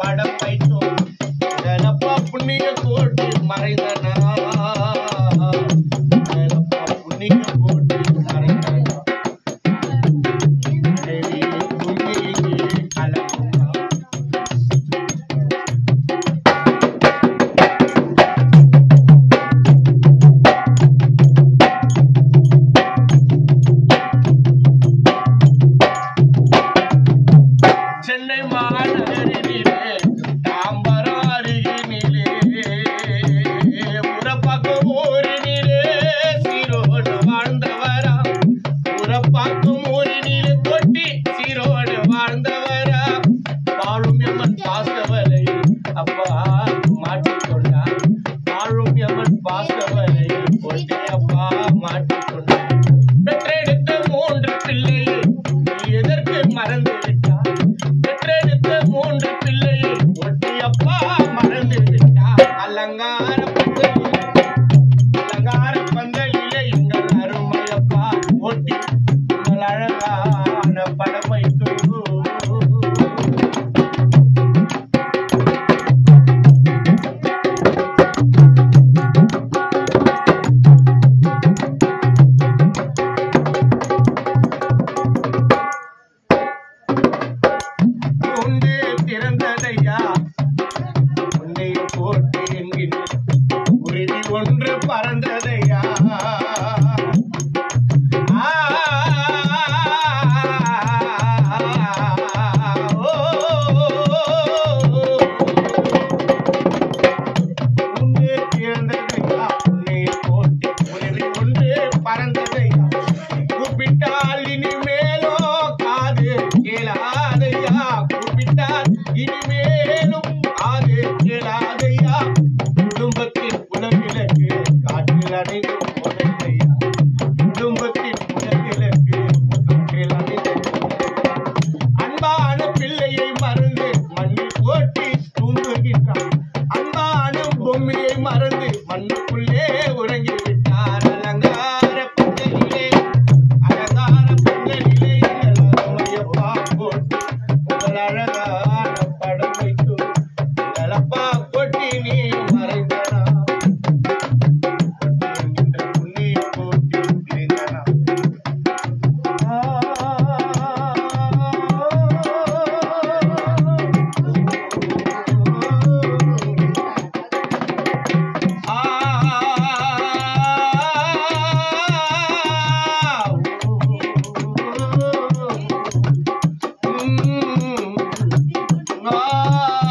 படம் வைத்தோம் இதனப்பா புண்ணிய கோட்டி மறைந்தனா இதனப்பா புண்ணிய கோட்டி மறைந்தனா தேவி துணியே கலந்தனா சென்னை மாநகரினிலே தாம்பரம் அருகினிலே உரப்பாக்கம் ஊரினிலே சீரோடு வாழ்ந்தவரா உரப்பாக்கம் ஊரினிலே கொட்டி சீரோடு வாழ்ந்தவரா வாழும் எம்மன் பாசவலை அப்பா மாட்டிக்கொண்டார் வாழும் எம்மன் பாசவலை கொட்டி அப்பா மாட்டிக்கொண்டார் பெற்றெடுத்த 3 பிள்ளையை எதற்கு மறந்து விட்டார் பெற்றெடுத்த 3 பிள்ளையை ஒட்டி அப்பா மறந்து விட்டார் அலங்கார பந்தலிலே எங்கள் அருமையப்பா ஒட்டி உங்கள் அழகான படம் வைத்து திறந்ததையா உன்னை போட்டு என்கின்ற உறுதி ஒன்று பறந்ததையா உன்னை திறந்ததையா உன்னை போட்டு உறுதி ஒன்று பறந்ததையா கூப்பிட்டால் இனிமேலோ காது கேளாதையா கூப்பிட்டால் இனிமேலும் காது கேளாதையா குடும்பத்தின் குலவிளக்கு காற்றில் அடைந்து போதையா குடும்பத்தின் குலவிளக்கு காற்றில் அடைந்து அன்பான பிள்ளையை மறந்து மண்ணில் போட்டி தூங்குகின்றான் அன்பான பொம்மையை மறந்து மண்ணுக்குள்ளே உறங்கிவிட்டார் அலங்கார பந்தலிலே எங்கள் அருமையப்பா போட்டு உங்கள் அழகான படம் வைத்து எங்களப்பா கொட்டி நீ மறைந்தனா என்கின்ற புண்ணிய போட்டி பிரிந்தனா Ah